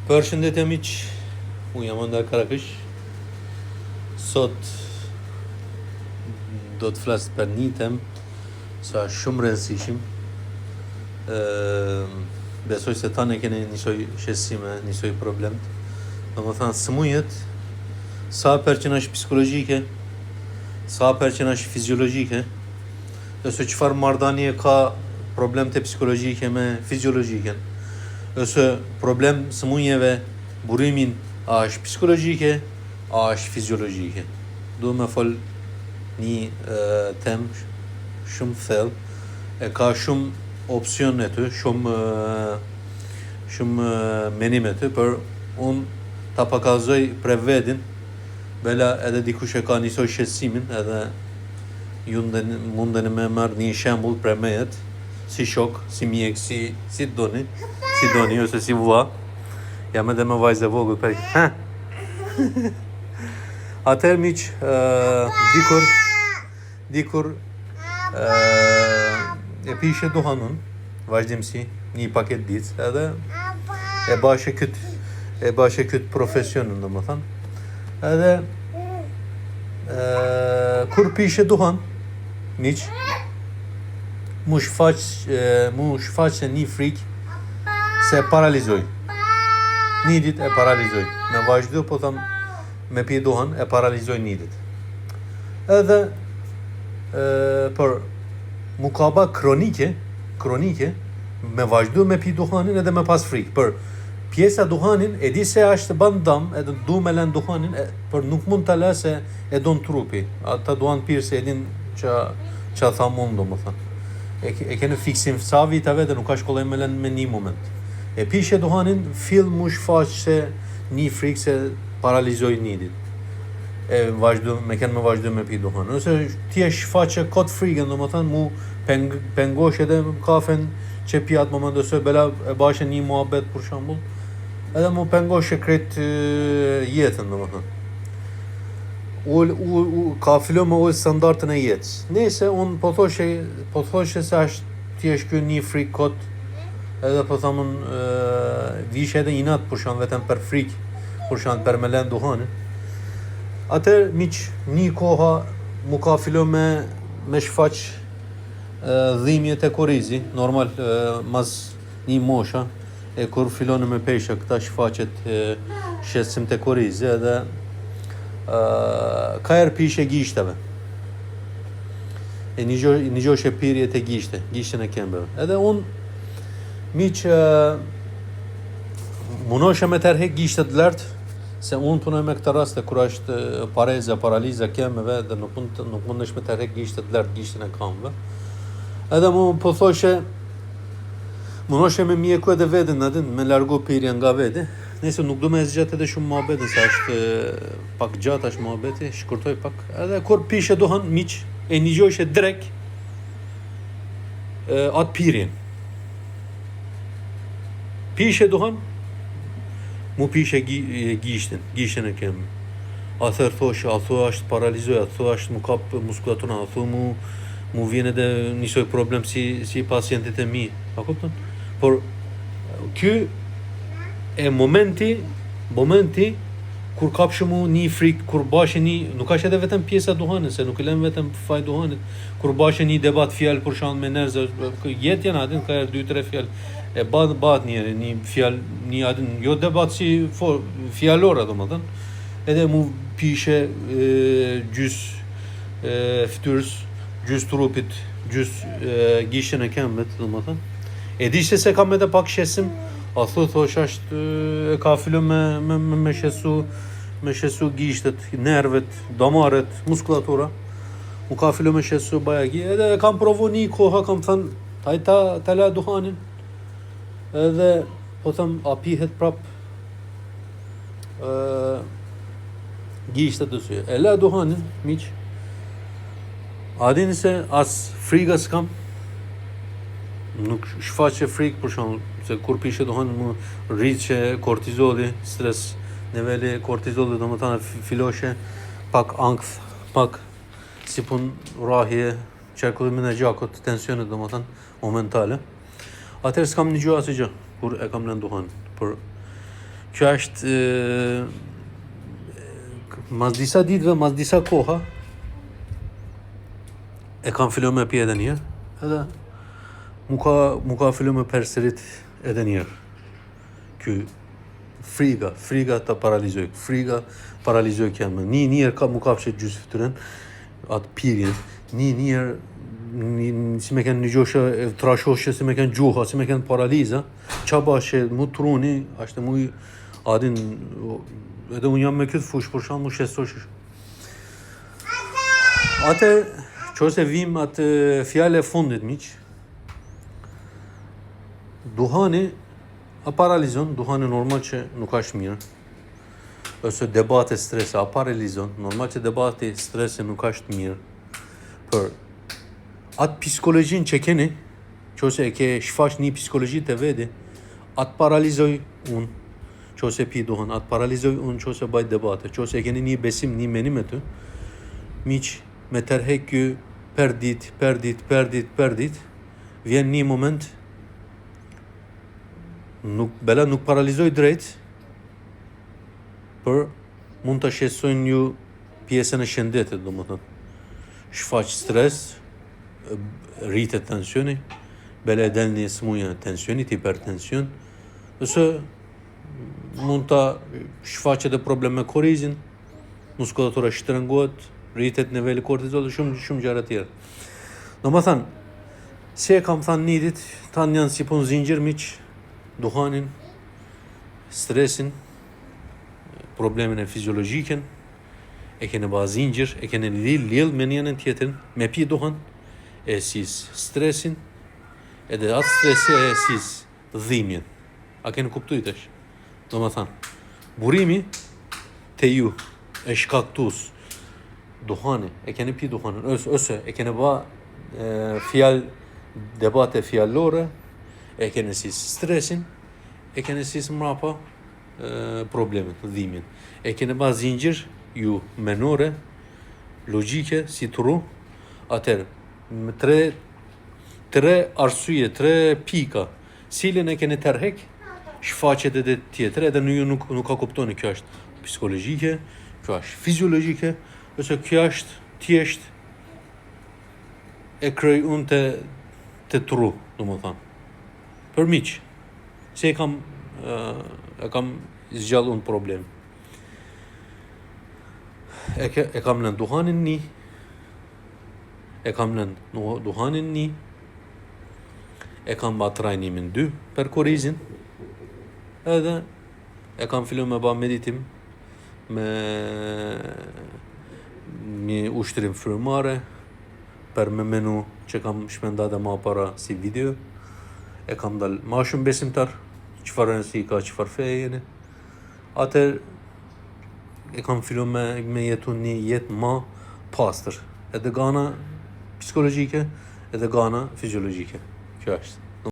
Përshëndetje miq, unë jam Andar Karakësh. Sot do të flas për një temë sa shumë rëndësishëm. Besoj se tani keni njësoj shqetësime, njësoj problem. Domethënë sëmundjet sa përqen është psikologjike, sa përqen është fiziologjike, ose çfarë marrëdhënie ka problem të psikologjike me fiziologjike. Ose problem sëmundjeve burimin a është psikologjike, a është fiziologjike. Do me fol një temë shumë thellë, e ka shumë opsione të, shumë menime të, për unë ta pakazoj për vedin, bela edhe dikush e ka njësoj shqetësimin, edhe ju mundeni me marrë një shembull për mejet, si shok, si mjek, si doni, ose si vua. Jam edhe me vajzë e vogël për Atëherë miq, dikur e pishe duhanun, vazhdimsi, një paket ditë, edhe e bashe këtë profesionin, domethënë. Edhe kur pishe duhan, miq, mu shfaqe një frikë se paralizoj. Një ditë e paralizoj. Me vazhdu, po thëmë, me pi duhan, e paralizoj një ditë. Edhe, për mu ka ba kronike, me vazhdu me pi duhanin edhe me pas frikë. Për pjesa duhanin, e di se ashtë ban dam, edhe du me len duhanin, për nuk mund të le se e do në trupi. Ata duhan pirë se edin që tha mund, do më thënë. E kene fiksim sa vitave dhe nuk ka shkollaj me len me një moment. E pishe duhanin, fill mu shfaq se një frikë se paralizoj një dit. Me vazhdu me pi duhanin. Nëse ti e shfaqe këtë frikën, do më thënë, mu pengosh edhe kafen që pjatë moment, ose bela e bashe një muhabet për shambull, edhe mu pengosh e kretë jetën, do më thënë. Ka fillu me ullë standartën e jetës. Nese, unë po thoshe se ti është kjo një frikë kotë, edhe po thamën vishe edhe inat për shanë vetëm për frikë, për shanë për me len duhanin. Atër, miq, një koha mu ka fillu me shfaq dhimjet e korizi, normal, mas një mosha, e kur fillonë me pesha këta shfaqet shqetësim të korizi, edhe ka erë pishe gishtave. E një gjosh e pirje të gishtën e kembeve. Edhe unë, miq, munoshe me tërhek gishtët lartë, se unë punoj me këtë raste kur është paraliza kembeve, dhe nuk mundesh me tërhek gishtët lartë, gishtën e kambeve. Edhe mu po thoshe, munoshe me mjeku edhe vedin, me largu pirje nga vedi. Nëse nuk du me zgjatë edhe shumë muhabetin, se është pak gjatë është muhabeti, shkurtoj pak. Edhe kur pishe duhan, miq, e një gjojsh e drek atë pirjen. Pishe duhan, mu pishe gishtën e kemë. Atër thoshe, a thua është paralizoj, a thua është mu kap muskulaturën, a thua mu vjen edhe njësoj problem si pacientit e mi. A kupton? Por, kjo e momenti kur kapshë mu një frikë, kur bashe nuk është edhe vetëm pjesa duhanit, se nuk e lem vetëm faj duhanit, kur bashe një debat fjallë për shanë me nërëzë, jetë janë adin, ka erë 2-3 fjallë, e bat njëri, një fjallë, jo debat si fjallora, do më thënë, edhe mu pishe gjys ftyrës, gjys trupit, gjys gishtën e kembet, do më thënë. E di se kam edhe pak shqesim, a thosh është e ka fillu me shesu gishtët, nervet, damaret, muskulatura. U ka fillu me shesu bajagi. Edhe kam provu një koha, kam thënë, ta la duhanin. Edhe, po thëmë, a pihet prap gishtët dësuje. E la duhanin, miq. A dini se as friga s'kam. Nuk shfaqe frikë për shumë, se kur pishe duhan më rritë që kortizoli, stres, niveli kortizoli, do më thane filoshe, pak ankth, pak si pun rahje, qarkullimin e gjakut, tensionet, do më thane, momentale. Atër s'kam një gjë asë gjë, kur e kam lënë duhan. Për Kjo është mas disa ditëve, mas disa koha e kam filluar me pi edhe një herë, edhe mu ka filluar me përsërit edhe një herë. Ky friga ta paralizoj. Friga paralizoj këmbën. Një herë ka mu kapshe gjysë fytyrën, atë pirjen. Një herë si me kanë një gjoshe trashoshe, si me kanë gjuha, si me kanë paraliza, qa bashe mu truni, ashtë mu adin, edhe unë jam me këtë fush, për shumë mu shesosh. Atë, që ose vim atë fjale e fundit miq, duhani a paralizon, duhani normal që nuk ashtë mirë, ose debate strese a paralizon, normal që debate strese nuk ashtë mirë, për atë psikologjin që keni, që ose e ke shfash një psikologjit e vedi, atë paralizoj unë, që ose pi duhan, atë paralizoj unë që ose bajt debate, që ose e keni një besim, një menim e të, miq, me tërhek kjo per dit, vjen një moment, nuk paralizoj drejt, për mund të shesojnë ju pjesën e shëndetit, do më thënë, shfaq stres, rritet tensioni, bele e del një smuja tensionit, hipertension, ose mund të shfaqet e problem me korizin, muskulatura shtrëngohet, rritet niveli kortizol dhe shumë gjëra tjera. Do më thënë, si e kam thënë një dit, tanë janë si pun zingjir, miq, duhanin, stresin, problemin e fiziologjiken, e kene ba zingjir, e kene lill me njënën tjetrin, me pi duhan, e sis stresin, edhe atë stresi e sis dhimbjen. A kene kuptuar tash? Do më thënë, burimi te ju e shkaktus duhani, e kene pi duhanin, ose e kene ba debate fjallore, e kene sis stresin, e kene sis mrapa problemin, dhimbjen. E kene ba zingjir ju menore, logjike, si të ru, atër, me tre arsye, tre pika, cilën e kene tërhek, shfaqet edhe tjetër, edhe në ju nuk ka kuptoni, kjo është psikologjike, kjo është fiziologjike, ose kjo është tjesht e krej unë të tru, do më thanë. Për miq, se e kam zgjallë unë problem. E kam lënë duhanin një, e kam ba trajnimin 2 për korizin, edhe e kam fillu me ba meditim me një ushtrim frymare për me menu që kam shpenda dhe ma para si video, e kam dal ma shumë besimtar, qëfar rëndësi ka, qëfar feje jeni, atër e kam fillu me jetu një jetë ma pastër, edhe gana psikologjike, edhe gana fiziologjike. Kjo është.